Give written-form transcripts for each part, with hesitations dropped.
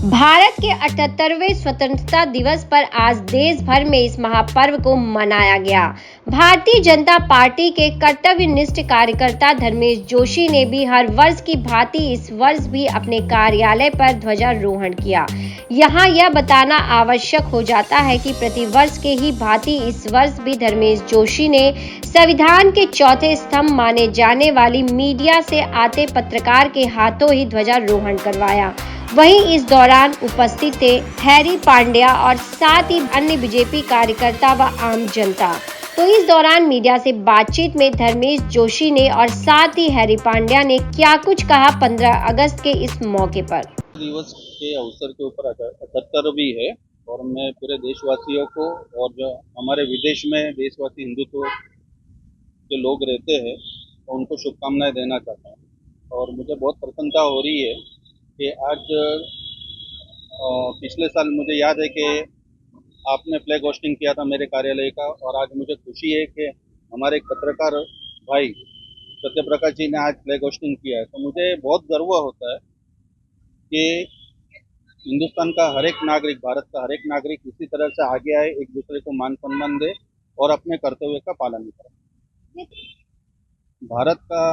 भारत के 78वें स्वतंत्रता दिवस पर आज देश भर में इस महापर्व को मनाया गया। भारतीय जनता पार्टी के कर्तव्यनिष्ठ कार्यकर्ता धर्मेश जोशी ने भी हर वर्ष की भांति इस वर्ष भी अपने कार्यालय पर ध्वजारोहण किया। यहाँ यह बताना आवश्यक हो जाता है कि प्रतिवर्ष के ही भांति इस वर्ष भी धर्मेश जोशी ने संविधान के चौथे स्तंभ माने जाने वाली मीडिया से आते पत्रकार के हाथों ही ध्वजारोहण करवाया। वहीं इस दौरान उपस्थित थे हैरी पांड्या और साथ ही अन्य बीजेपी कार्यकर्ता व आम जनता। तो इस दौरान मीडिया से बातचीत में धर्मेश जोशी ने और साथ ही हैरी पांड्या ने क्या कुछ कहा 15 अगस्त के इस मौके पर। दिवस के अवसर के ऊपर 78 भी है और मैं पूरे देशवासियों को और जो हमारे विदेश में देशवासी हिंदुत्व के लोग रहते हैं तो उनको शुभकामनाएं देना चाहता हूँ। और मुझे बहुत प्रसन्नता हो रही है कि आज पिछले साल मुझे याद है कि आपने फ्लैग होस्टिंग किया था मेरे कार्यालय का, और आज मुझे खुशी है कि हमारे पत्रकार भाई सत्यप्रकाश जी ने आज फ्लैग होस्टिंग किया है। तो मुझे बहुत गर्व होता है कि हिंदुस्तान का हर एक नागरिक, भारत का हर एक नागरिक इसी तरह से आगे आए, एक दूसरे को मान सम्मान दे और अपने कर्तव्य का पालन करे। भारत का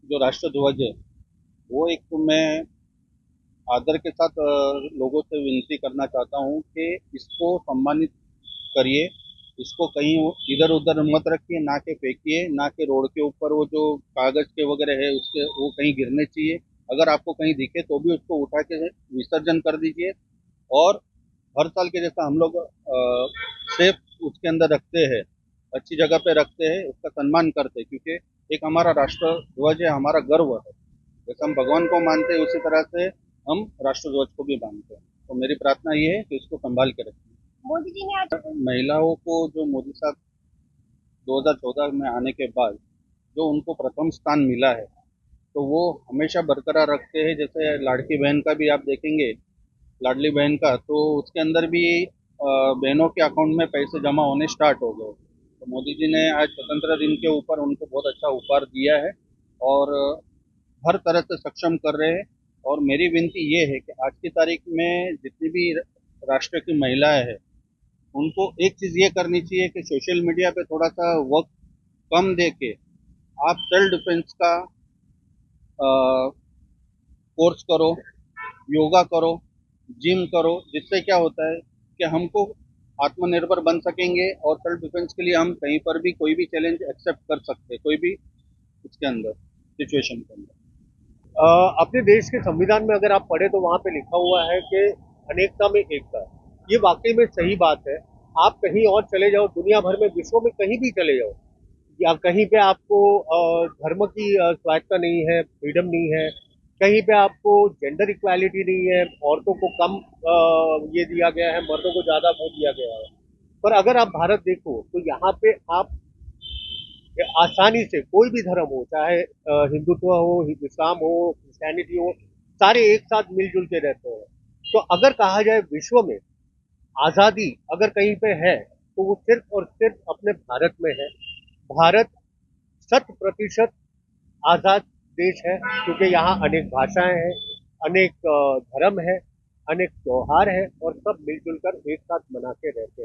जो राष्ट्र ध्वज है वो एक तो मैं आदर के साथ लोगों से विनती करना चाहता हूँ कि इसको सम्मानित करिए, इसको कहीं इधर उधर मत रखिए, ना के फेंकिए, ना के रोड के ऊपर वो जो कागज के वगैरह है उसके वो कहीं गिरने चाहिए। अगर आपको कहीं दिखे तो भी उसको उठा के विसर्जन कर दीजिए। और हर साल के जैसा हम लोग सेफ उसके अंदर रखते हैं, अच्छी जगह पे रखते हैं, उसका सम्मान करते हैं, क्योंकि एक हमारा राष्ट्र ध्वज है, हमारा गर्व है। जैसे हम भगवान को मानते हैं उसी तरह से हम राष्ट्र ध्वज को भी मानते हैं। तो मेरी प्रार्थना ये है कि इसको संभाल के रखें। मोदी जी ने आज महिलाओं को जो मोदी साहब 2014 में आने के बाद जो उनको प्रथम स्थान मिला है तो वो हमेशा बरकरार रखते हैं। जैसे लाड़की बहन का भी आप देखेंगे, लाडली बहन का, तो उसके अंदर भी बहनों के अकाउंट में पैसे जमा होने स्टार्ट हो गए। तो मोदी जी ने आज स्वतंत्रता दिन के ऊपर उनको बहुत अच्छा उपहार दिया है और हर तरह से सक्षम कर रहे हैं। और मेरी विनती ये है कि आज की तारीख में जितनी भी राष्ट्र की महिलाएं हैं उनको एक चीज़ ये करनी चाहिए कि सोशल मीडिया पे थोड़ा सा वक्त कम दे के आप सेल्फ डिफेंस का कोर्स करो, योगा करो, जिम करो, जिससे क्या होता है कि हमको आत्मनिर्भर बन सकेंगे और सेल्फ डिफेंस के लिए हम कहीं पर भी कोई भी चैलेंज एक्सेप्ट कर सकते हैं, कोई भी इसके अंदर सिचुएशन के अंदर। अपने देश के संविधान में अगर आप पढ़े तो वहाँ पे लिखा हुआ है कि अनेकता में एकता। ये वाकई में सही बात है। आप कहीं और चले जाओ, दुनिया भर में, विश्व में कहीं भी चले जाओ, या कहीं पे आपको धर्म की स्वायत्ता नहीं है, फ्रीडम नहीं है, कहीं पे आपको जेंडर इक्वालिटी नहीं है, औरतों को कम ये दिया गया है, मर्दों को ज़्यादा वो दिया गया है। पर अगर आप भारत देखो तो यहाँ पे आप आसानी से कोई भी धर्म हो, चाहे हिंदुत्व हो, इस्लाम हो, क्रिश्चियनिटी हो, सारे एक साथ मिलजुल के रहते हैं। तो अगर कहा जाए विश्व में आज़ादी अगर कहीं पे है तो वो सिर्फ और सिर्फ अपने भारत में है। भारत 100% आज़ाद देश है, क्योंकि यहाँ अनेक भाषाएं हैं, अनेक धर्म है, अनेक त्योहार है और सब मिलजुल कर एक साथ मनाते रहते हैं।